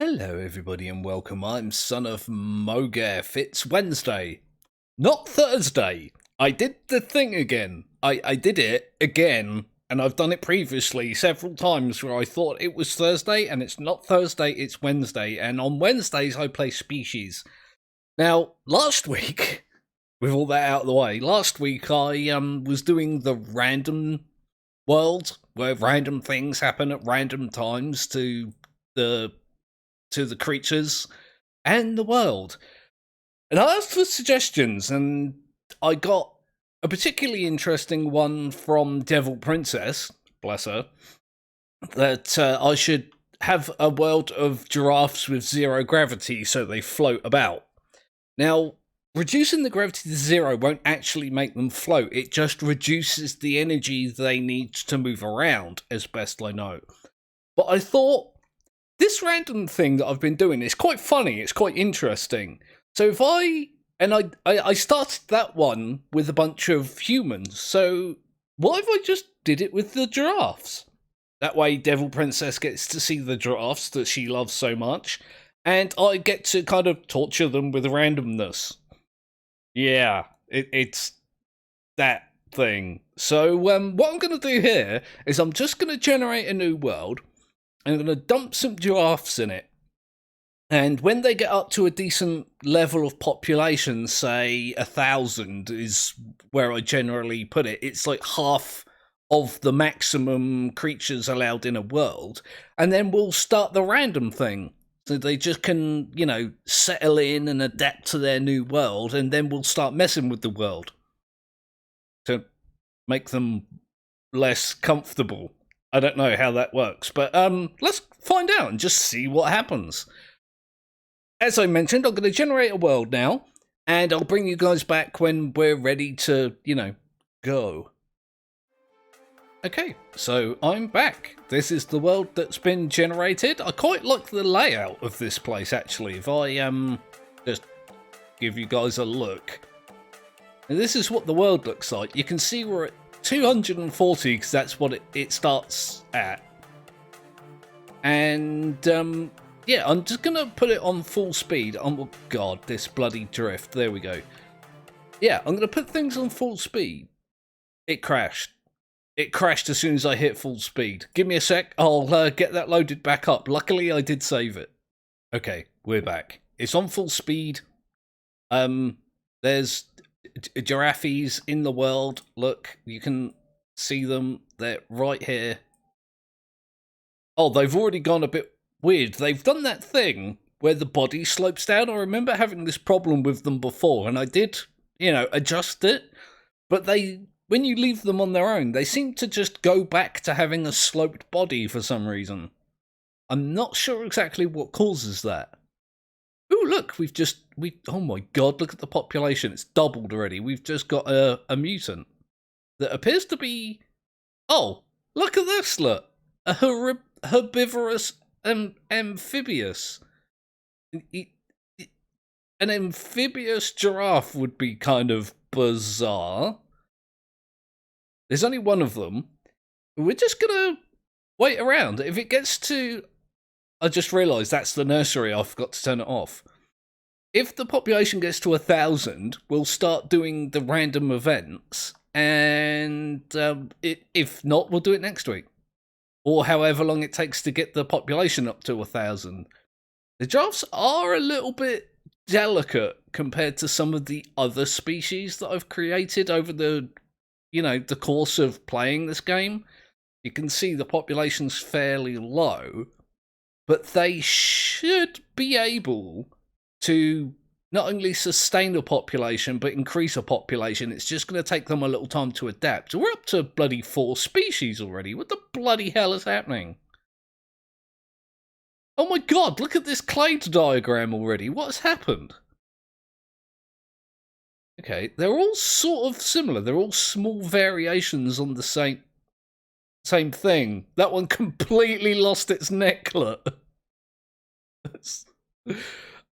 Hello, everybody, and welcome. I'm Son of Mowgef. It's Wednesday, not Thursday. I did the thing again. I did it again, and I've done it previously several times where I thought it was Thursday, and it's not Thursday, it's Wednesday. And on Wednesdays, I play Species. Now, last week, with all that out of the way, last week I was doing the random world where random things happen at random times to the creatures and the world. And I asked for suggestions, and I got a particularly interesting one from Devil Princess, bless her, that I should have a world of giraffes with zero gravity so they float about. Now, reducing the gravity to zero won't actually make them float, it just reduces the energy they need to move around, as best I know. But I thought, this random thing that I've been doing is quite funny, it's quite interesting. So if I started that one with a bunch of humans, so what if I just did it with the giraffes? That way Devil Princess gets to see the giraffes that she loves so much, and I get to kind of torture them with randomness. Yeah, it's that thing. So what I'm going to do here is I'm just going to generate a new world. I'm going to dump some giraffes in it. And when they get up to a decent level of population, say 1,000 is where I generally put it, it's like half of the maximum creatures allowed in a world. And then we'll start the random thing. So they just can, settle in and adapt to their new world. And then we'll start messing with the world to make them less comfortable. I don't know how that works, but let's find out and just see what happens. As I mentioned, I'm going to generate a world now, and I'll bring you guys back when we're ready to, go. Okay, so I'm back. This is the world that's been generated. I quite like the layout of this place, actually. If I just give you guys a look. And this is what the world looks like. You can see we're at 240 because that's what it starts at. And yeah, I'm just gonna put it on full speed. Oh god, this bloody drift. There we go. Yeah, I'm gonna put things on full speed. It crashed. It crashed as soon as I hit full speed. Give me a sec. I'll get that loaded back up. Luckily, I did save it. Okay, we're back. It's on full speed. There's giraffes in the world. Look, you can see them. They're right here. Oh, they've already gone a bit weird. They've done that thing where the body slopes down. I remember having this problem with them before, and I did, adjust it. But when you leave them on their own, they seem to just go back to having a sloped body for some reason. I'm not sure exactly what causes that. Oh, look, oh my god, look at the population. It's doubled already. We've just got a mutant that appears to be... Oh, look at this, look. A herbivorous amphibious. An amphibious giraffe would be kind of bizarre. There's only one of them. We're just gonna wait around. If it gets to... I just realised that's the nursery. I forgot to turn it off. If the population gets to 1,000, we'll start doing the random events. And if not, we'll do it next week. Or however long it takes to get the population up to 1,000. The giraffes are a little bit delicate compared to some of the other species that I've created over the course of playing this game. You can see the population's fairly low. But they should be able to not only sustain a population, but increase a population. It's just going to take them a little time to adapt. So we're up to bloody 4 species already. What the bloody hell is happening? Oh my god, look at this clade diagram already. What has happened? Okay, they're all sort of similar. They're all small variations on the same thing. That one completely lost its necklet.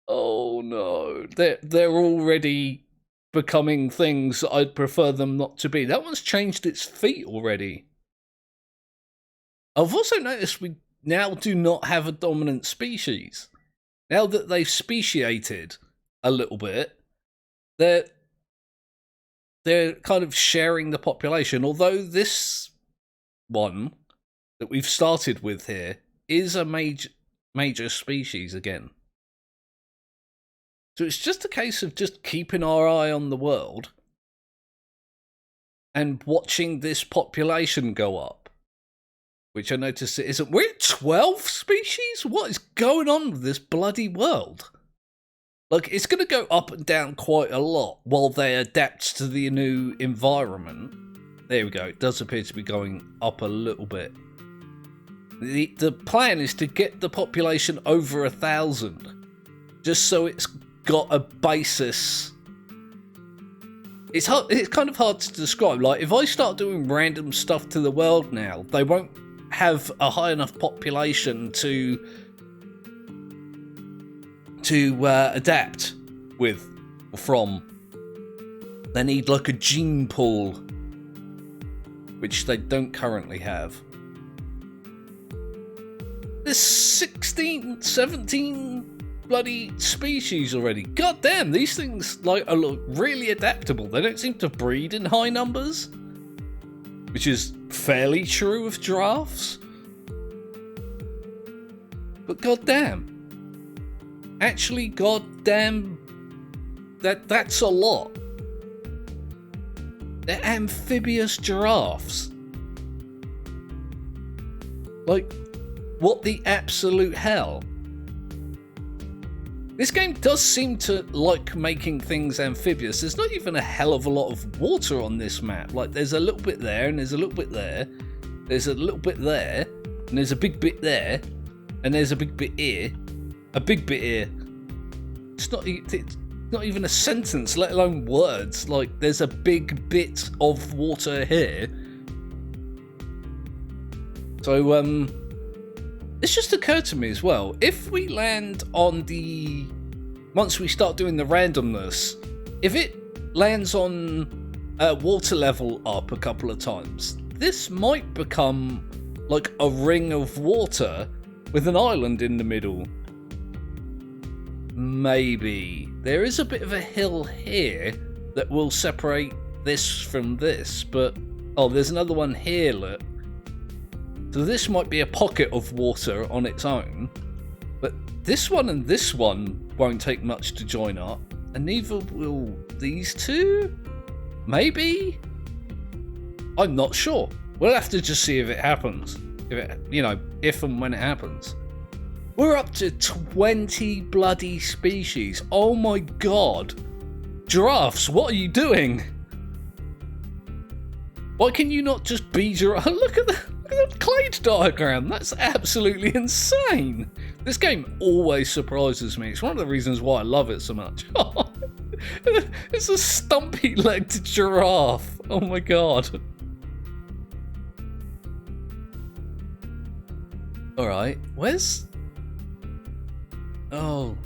Oh no, they're already becoming things that I'd prefer them not to be. That one's changed its feet already. I've also noticed we now do not have a dominant species. now that they've speciated a little bit, they're kind of sharing the population. Although this one that we've started with here is a major species again. So it's just a case of just keeping our eye on the world and watching this population go up. Which I noticed it isn't. We're at 12 species? What is going on with this bloody world? Like, it's going to go up and down quite a lot while they adapt to the new environment. There we go. It does appear to be going up a little bit. The plan is to get the population over 1,000. Just so it's got a basis. It's kind of hard to describe. Like, if I start doing random stuff to the world now, they won't have a high enough population to adapt with or from. They need like a gene pool, which they don't currently have. There's 16, 17 bloody species already. God damn, these things like are really adaptable. They don't seem to breed in high numbers, which is fairly true of giraffes. But god damn, actually, god damn, that's a lot. They're amphibious giraffes. Like, what the absolute hell? This game does seem to like making things amphibious. There's not even a hell of a lot of water on this map. Like, there's a little bit there, and there's a little bit there. There's a little bit there, and there's a big bit there, and there's a big bit here. A big bit here. It's not even a sentence, let alone words. Like, there's a big bit of water here. So, it's just occurred to me as well, if we land on once we start doing the randomness, if it lands on water level up a couple of times, this might become like a ring of water with an island in the middle. Maybe. There is a bit of a hill here that will separate this from this, but oh, there's another one here, look. So this might be a pocket of water on its own, but this one and this one won't take much to join up, and neither will these two? Maybe? I'm not sure. We'll have to just see if it happens. If and when it happens. We're up to 20 bloody species. Oh my god. Giraffes, what are you doing? Why can you not just be giraffe? Look at the clade diagram. That's absolutely insane. This game always surprises me. It's one of the reasons why I love it so much. It's a stumpy-legged giraffe. Oh my god. Alright, where's... Oh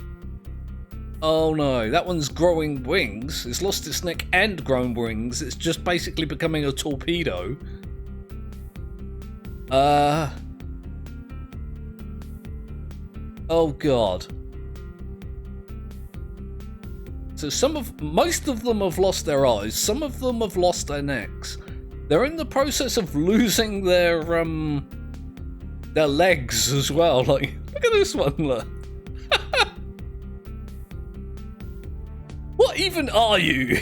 no, that one's growing wings. It's lost its neck and grown wings. It's just basically becoming a torpedo. Oh god. So most of them have lost their eyes. Some of them have lost their necks. They're in the process of losing their legs as well. Like, look at this one, look. What even are you?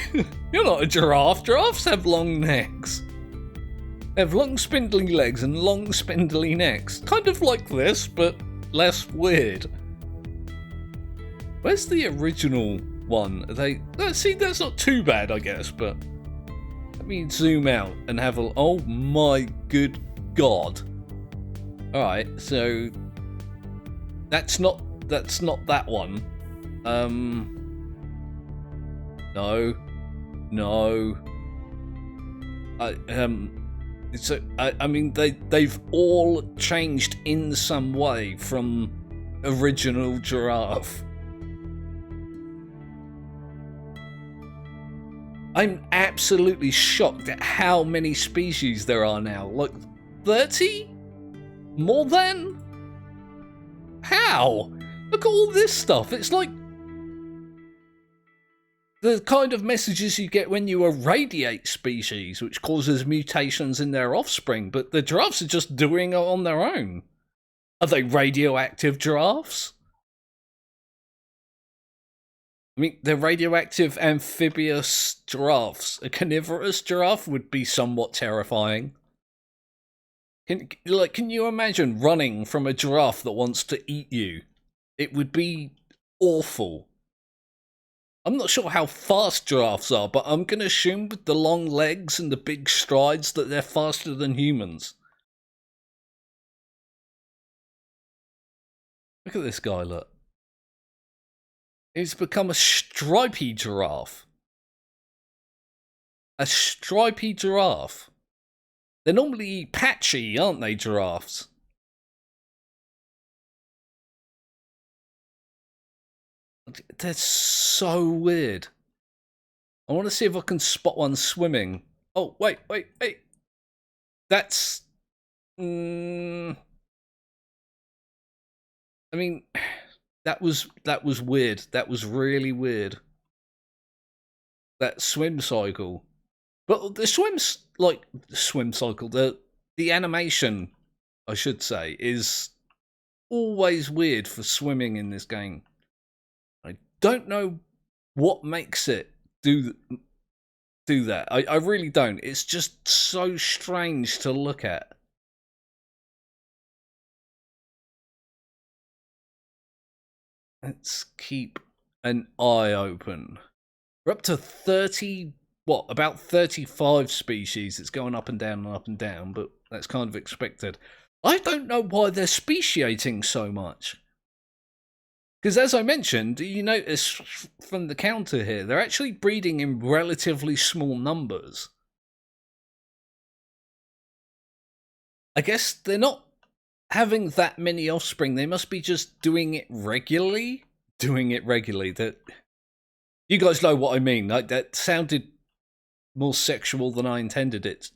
You're not a giraffe. Giraffes have long necks. They have long spindly legs and long spindly necks. Kind of like this, but less weird. Where's the original one? See, that's not too bad, I guess, but let me zoom out and have a... Oh my good god. Alright, so that's not that one. No. I mean, they've all changed in some way from original giraffe. I'm absolutely shocked at how many species there are now. Like, 30? More than? How? Look at all this stuff. It's like the kind of messages you get when you irradiate species, which causes mutations in their offspring, but the giraffes are just doing it on their own. Are they radioactive giraffes? I mean, they're radioactive amphibious giraffes. A carnivorous giraffe would be somewhat terrifying. Can you imagine running from a giraffe that wants to eat you? It would be awful. I'm not sure how fast giraffes are, but I'm going to assume with the long legs and the big strides that they're faster than humans. Look at this guy, look. He's become a stripy giraffe. A stripy giraffe. They're normally patchy, aren't they, giraffes? They're so weird. I want to see if I can spot one swimming. Oh, wait. That's... I mean, that was weird. That was really weird. That swim cycle. But the swim cycle, the animation, I should say, is always weird for swimming in this game. I don't know what makes it do that. I really don't. It's just so strange to look at. Let's keep an eye open. We're up to 30, about 35 species. It's going up and down and up and down, but that's kind of expected. I don't know why they're speciating so much. Because as I mentioned, you notice from the counter here, they're actually breeding in relatively small numbers. I guess they're not having that many offspring. They must be just doing it regularly. That you guys know what I mean. Like, that sounded more sexual than I intended it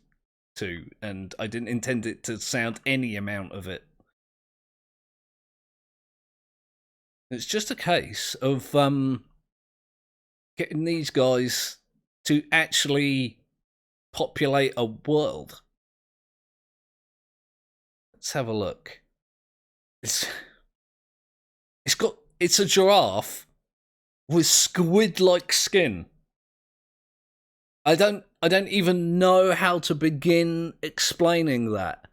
to, and I didn't intend it to sound any amount of it. It's just a case of getting these guys to actually populate a world. Let's have a look. It's a giraffe with squid-like skin. I don't even know how to begin explaining that.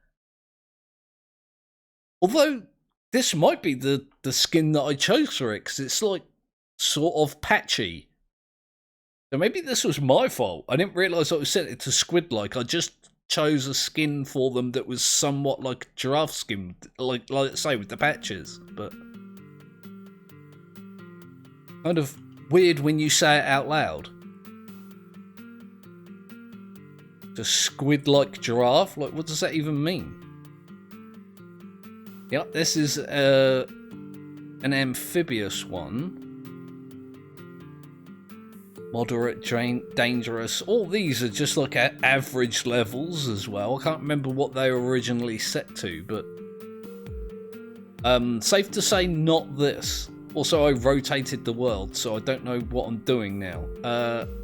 Although this might be the skin that I chose for it, because it's like sort of patchy. So maybe this was my fault. I didn't realise I was set it to squid-like. I just chose a skin for them that was somewhat like giraffe skin, like I say, with the patches. But kind of weird when you say it out loud. A squid-like giraffe? Like, what does that even mean? Yep, this is an amphibious one. Moderate, dangerous. All these are just like at average levels as well. I can't remember what they were originally set to, but safe to say not this. Also, I rotated the world, so I don't know what I'm doing now.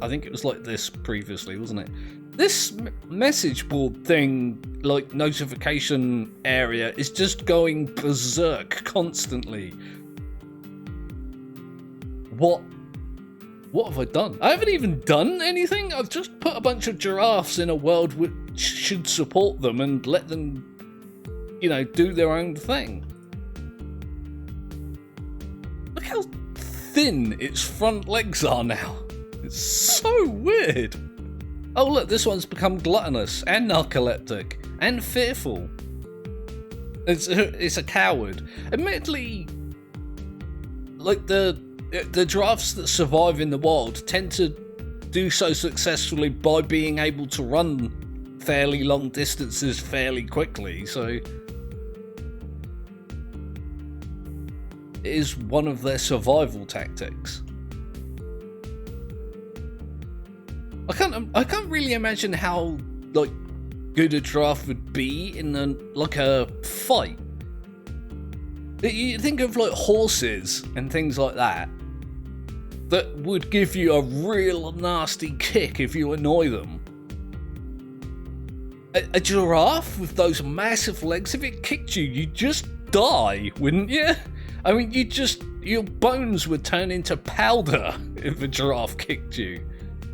I think it was like this previously, wasn't it? This message board thing, like notification area, is just going berserk constantly. What have I done? I haven't even done anything. I've just put a bunch of giraffes in a world which should support them and let them, do their own thing. Look how thin its front legs are now. It's so weird. Oh look, this one's become gluttonous and narcoleptic and fearful. It's a coward. Admittedly, like the giraffes that survive in the wild tend to do so successfully by being able to run fairly long distances fairly quickly, so it is one of their survival tactics. I can't really imagine how good a giraffe would be in a fight. You think of like horses and things like that would give you a real nasty kick if you annoy them. A giraffe with those massive legs, if it kicked you, you'd just die, wouldn't you? I mean, your bones would turn into powder if a giraffe kicked you.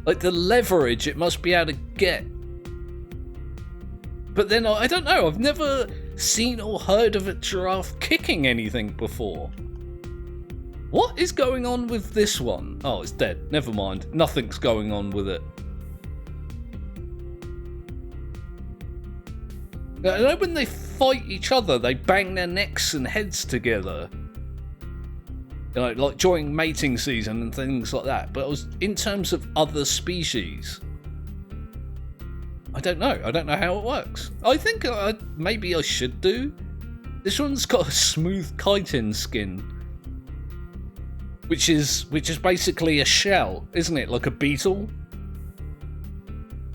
Like the leverage it must be able to get. But then, I don't know, I've never seen or heard of a giraffe kicking anything before. What is going on with this one? Oh, it's dead. Never mind. Nothing's going on with it. I know when they fight each other, they bang their necks and heads together. You know, like during mating season and things like that. But it was in terms of other species. I don't know. I don't know how it works. I think maybe I should do. This one's got a smooth chitin skin, which is basically a shell, isn't it? Like a beetle.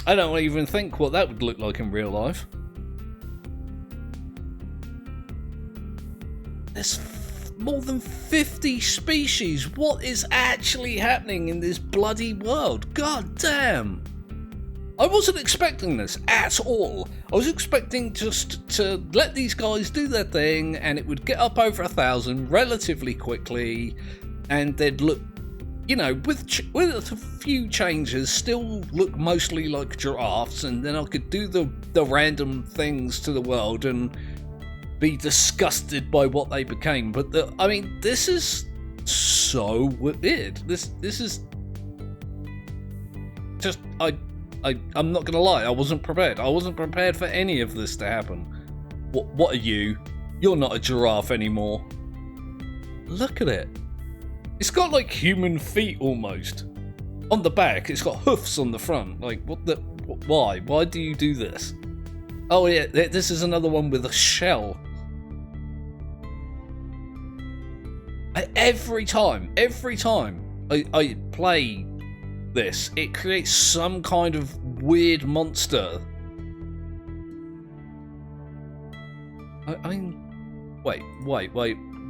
I don't even think what that would look like in real life. There's more than 50 species. What is actually happening in this bloody world? God damn. I wasn't expecting this at all. I was expecting just to let these guys do their thing and it would get up over 1,000 relatively quickly and they'd look, you know, with a few changes, still look mostly like giraffes, and then I could do the random things to the world and be disgusted by what they became. But I mean, this is so weird. This is just I'm not gonna lie, I wasn't prepared. I wasn't prepared for any of this to happen. What are you? You're not a giraffe anymore. Look at it. It's got like human feet almost. On the back, it's got hoofs on the front. Like, why? Why do you do this? Oh yeah, this is another one with a shell. Every time I play this, it creates some kind of weird monster. I mean, wait.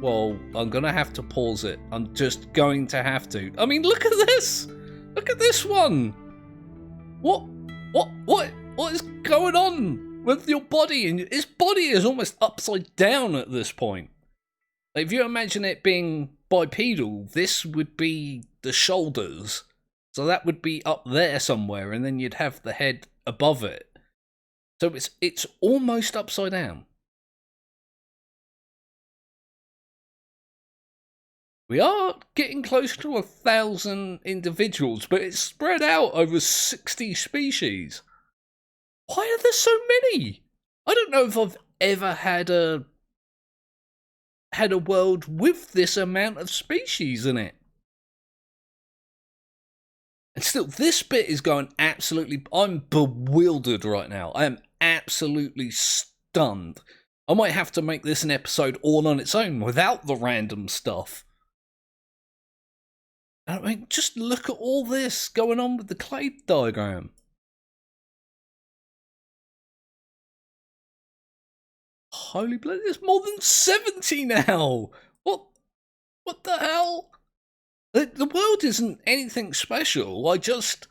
Well, I'm gonna have to pause it. I'm just going to have to. I mean, look at this. Look at this one. What is going on with your body? And his body is almost upside down at this point. Like, if you imagine it being bipedal, this would be the shoulders. So that would be up there somewhere, and then you'd have the head above it. So it's almost upside down. We are getting close to 1,000 individuals, but it's spread out over 60 species. Why are there so many? I don't know if I've ever had a world with this amount of species in it. And still, this bit is going absolutely... I'm bewildered right now. I am absolutely stunned. I might have to make this an episode all on its own without the random stuff. I mean, just look at all this going on with the clay diagram. Holy bloody, there's more than 70 now! What the hell? The world isn't anything special. I just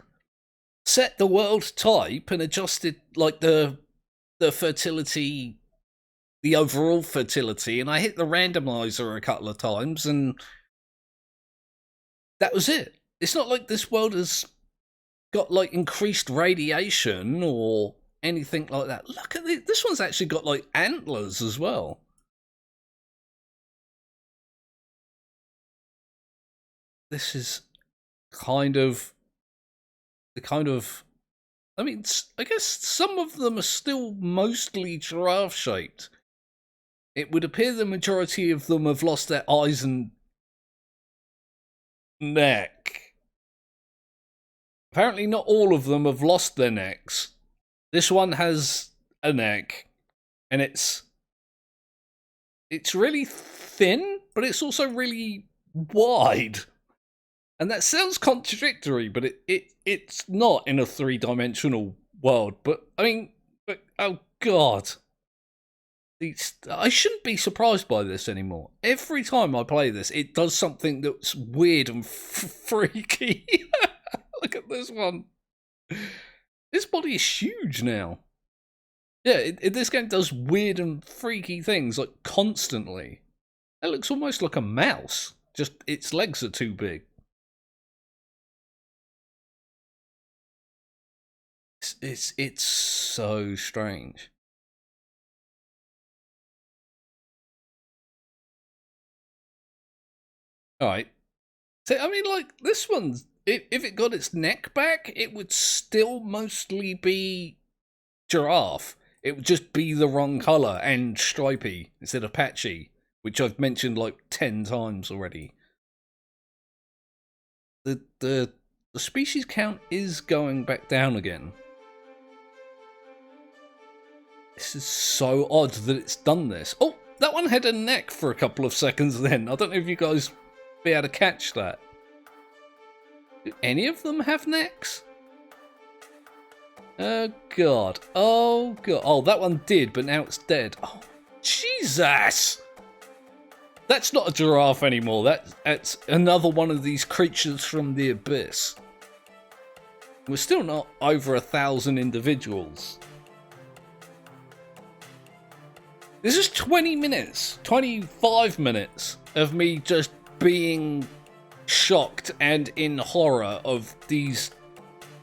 set the world type and adjusted like the fertility, the overall fertility, and I hit the randomizer a couple of times and that was it. It's not like this world has got like increased radiation or anything like that. Look at this. This one's actually got like antlers as well. This is I mean, I guess some of them are still mostly giraffe shaped. It would appear the majority of them have lost their eyes and neck. Apparently not all of them have lost their necks. This one has a neck, and it's really thin, but it's also really wide. And that sounds contradictory, but it's not in a three-dimensional world. But I mean, oh god. I shouldn't be surprised by this anymore. Every time I play this, it does something that's weird and freaky. Look at this one. This body is huge now. Yeah, this game does weird and freaky things, like, constantly. It looks almost like a mouse. Just, its legs are too big. It's so strange. Alright. So, I mean, like, this one's... If it got its neck back, it would still mostly be giraffe. It would just be the wrong colour and stripy instead of patchy, which I've mentioned like 10 times already. The species count is going back down again. This is so odd that it's done this. Oh, that one had a neck for a couple of seconds then. I don't know if you guys be able to catch that. Do any of them have necks? Oh god. Oh god. Oh, that one did, but now it's dead. Oh, Jesus! That's not a giraffe anymore. That's another one of these creatures from the abyss. We're still not over 1,000 individuals. This is 20 minutes, 25 minutes of me just being shocked and in horror of these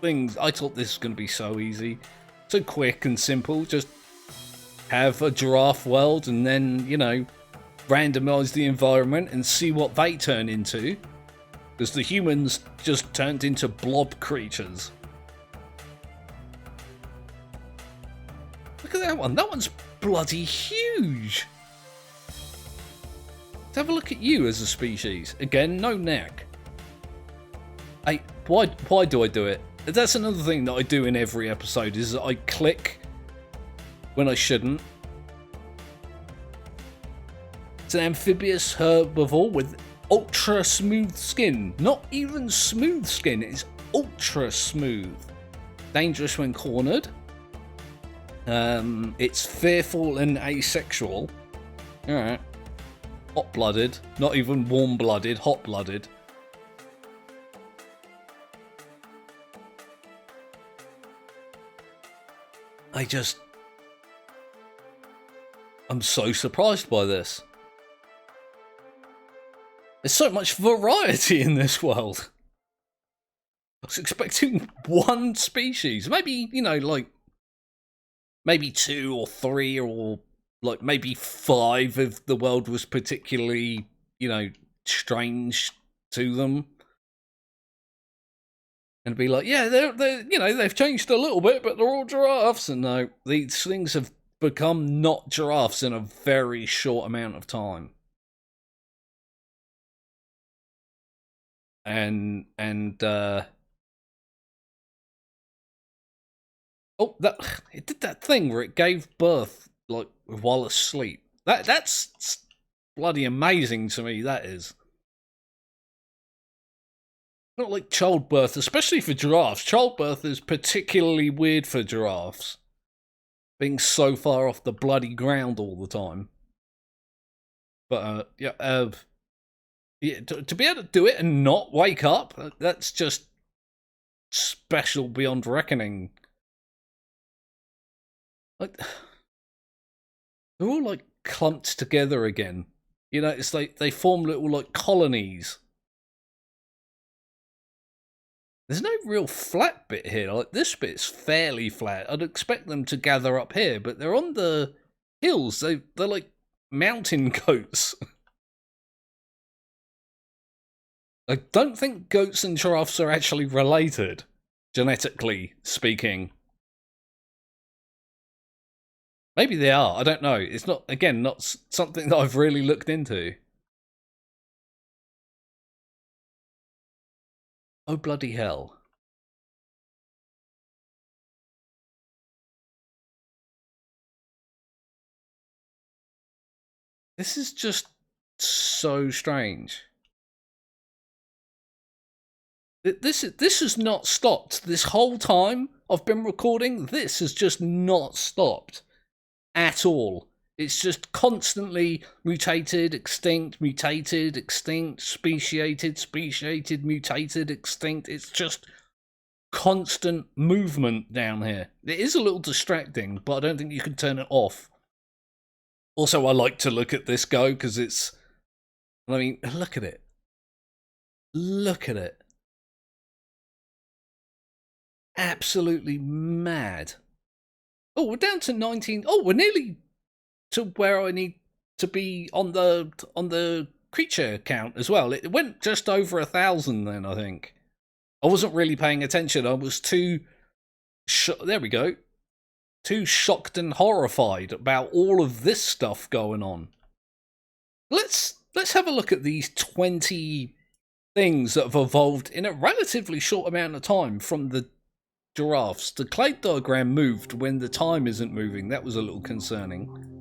things. I thought this was going to be so easy, so quick and simple. Just have a giraffe world and then, you know, randomize the environment and see what they turn into. Because the humans just turned into blob creatures. Look at that one. That one's bloody huge. Let's have a look at you as a species. Again, no neck. Hey, why do I do it? That's another thing that I do in every episode, is that I click when I shouldn't. It's an amphibious herbivore with ultra smooth skin. Not even smooth skin, it's ultra smooth. Dangerous when cornered. It's fearful and asexual. Alright. Hot-blooded. Not even warm-blooded, hot-blooded. I'm so surprised by this. There's so much variety in this world. I was expecting one species. Maybe, you know, like, maybe 2 or 3 or like maybe 5 if the world was particularly, you know, strange to them. And be like, yeah, they're you know, they've changed a little bit, but they're all giraffes. And no, these things have become not giraffes in a very short amount of time. And oh, that it did that thing where it gave birth like while asleep. That's bloody amazing to me. That is not like childbirth, especially for giraffes. Childbirth is particularly weird for giraffes, being so far off the bloody ground all the time. But yeah, to be able to do it and not wake up, that's just special beyond reckoning. Like, they're all like clumped together again. You know, it's like they form little like colonies. There's no real flat bit here. Like, this bit's fairly flat. I'd expect them to gather up here, but they're on the hills. They're like mountain goats. I don't think goats and giraffes are actually related, genetically speaking. Maybe they are. I don't know. It's not, again, not something that I've really looked into. Oh, bloody hell. This is just so strange. This has not stopped. This whole time I've been recording, this has just not stopped at all. It's just constantly mutated, extinct, speciated, mutated, extinct. It's just constant movement down here. It is a little distracting, but I don't think you can turn it off. Also, I like to look at this go because it's... I mean, look at it. Look at it. Absolutely mad. Oh, we're down to 19. Oh, we're nearly to where I need to be on the creature count as well. It went just over 1,000 then, I think. I wasn't really paying attention. I was too... there we go. Too shocked and horrified about all of this stuff going on. Let's have a look at these 20 things that have evolved in a relatively short amount of time from the giraffes. The clade diagram moved when the time isn't moving. That was a little concerning.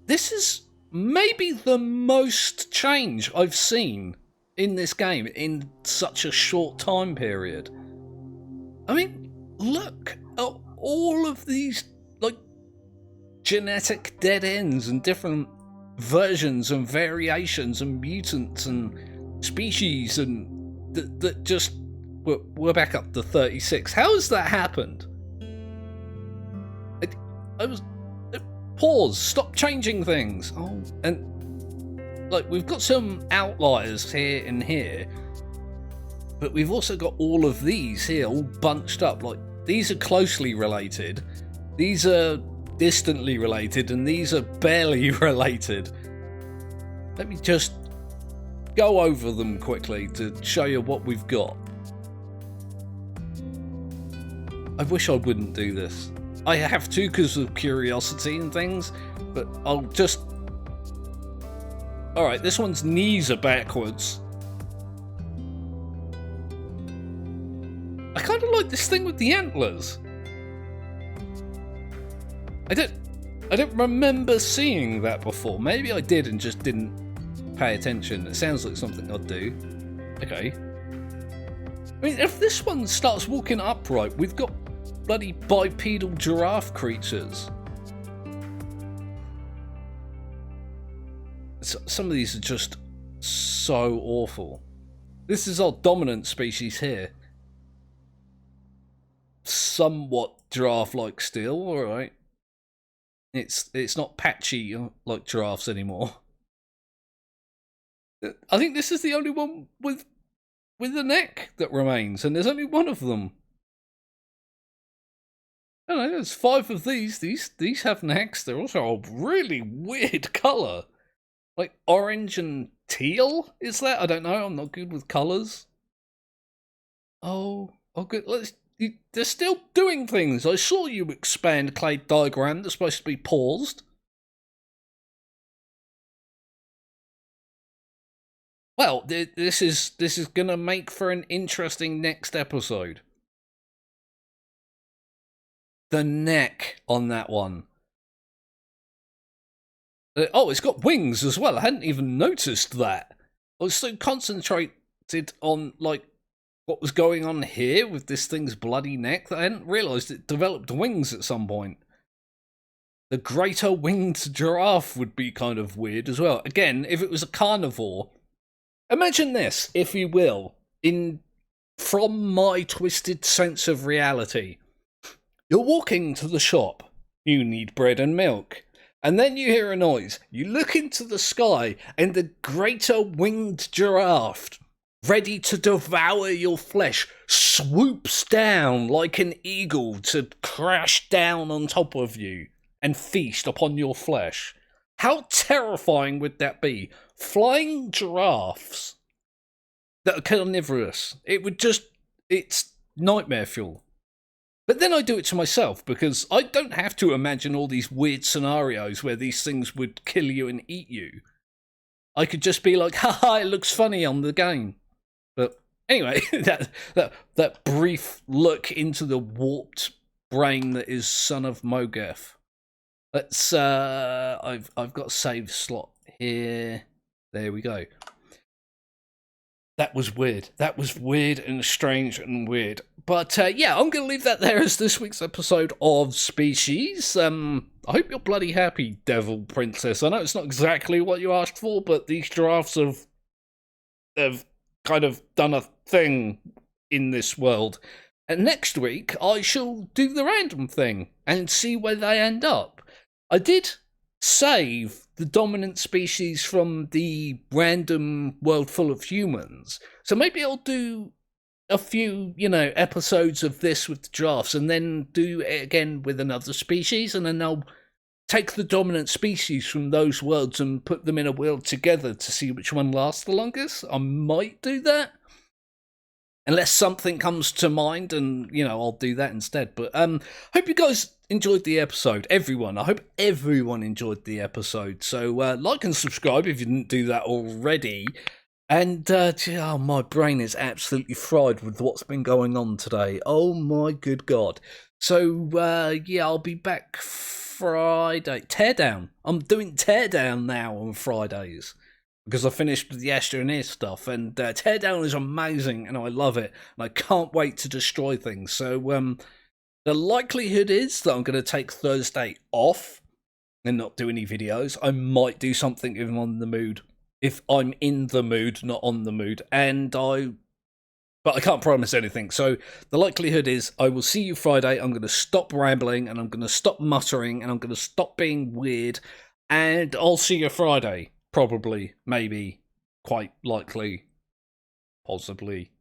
This is maybe the most change I've seen in this game in such a short time period. I mean, look at all of these like genetic dead ends and different versions and variations and mutants and species and that just we're back up to 36. How has that happened? I was pause, stop changing things. Oh, and like we've got some outliers here and here, but we've also got all of these here all bunched up. Like these are closely related, these are distantly related, and these are barely related. Let me just go over them quickly to show you what we've got. I wish I wouldn't do this. I have to because of curiosity and things, but I'll just... Alright, this one's knees are backwards. I kind of like this thing with the antlers. I don't remember seeing that before. Maybe I did and just didn't pay attention. It sounds like something I'd do. Okay. I mean, if this one starts walking upright, we've got bloody bipedal giraffe creatures. Some of these are just so awful. This is our dominant species here. Somewhat giraffe-like still, alright. It's not patchy like giraffes anymore. I think this is the only one with a neck that remains, and there's only one of them. I don't know, there's 5 of these. These have necks. They're also a really weird colour. Like orange and teal, is that? I don't know, I'm not good with colours. Oh good. They're still doing things. I saw you expand clade diagram that's supposed to be paused. Well, this is gonna make for an interesting next episode. The neck on that one. Oh, it's got wings as well. I hadn't even noticed that. I was so concentrated on like what was going on here with this thing's bloody neck that I hadn't realised it developed wings at some point. The greater winged giraffe would be kind of weird as well. Again, if it was a carnivore. Imagine this, if you will, from my twisted sense of reality. You're walking to the shop. You need bread and milk. And then you hear a noise. You look into the sky, and the greater winged giraffe, ready to devour your flesh, swoops down like an eagle to crash down on top of you and feast upon your flesh. How terrifying would that be? Flying giraffes that are carnivorous. It's nightmare fuel. But then I do it to myself because I don't have to imagine all these weird scenarios where these things would kill you and eat you. I could just be like, haha, it looks funny on the game. But anyway, that brief look into the warped brain that is Son of Mowgef. Let's I've got a save slot here. There we go. That was weird. That was weird and strange and weird. But yeah, I'm going to leave that there as this week's episode of Species. I hope you're bloody happy, Devil Princess. I know it's not exactly what you asked for, but these giraffes have kind of done a thing in this world. And next week, I shall do the random thing and see where they end up. I did save the dominant species from the random world full of humans. So maybe I'll do a few, episodes of this with the giraffes and then do it again with another species, and then I'll take the dominant species from those worlds and put them in a world together to see which one lasts the longest. I might do that. Unless something comes to mind, and, I'll do that instead. But hope you guys enjoyed the episode. Everyone. I hope everyone enjoyed the episode. So like and subscribe if you didn't do that already. And my brain is absolutely fried with what's been going on today. Oh my good God. So I'll be back Friday. Teardown. I'm doing Teardown now on Fridays, because I finished with the Astroneer stuff, and Teardown is amazing, and I love it, and I can't wait to destroy things. So the likelihood is that I'm going to take Thursday off and not do any videos. I might do something if I'm on the mood, if I'm in the mood, not on the mood, but I can't promise anything. So the likelihood is I will see you Friday. I'm going to stop rambling, and I'm going to stop muttering, and I'm going to stop being weird, and I'll see you Friday. Probably, maybe, quite likely, possibly.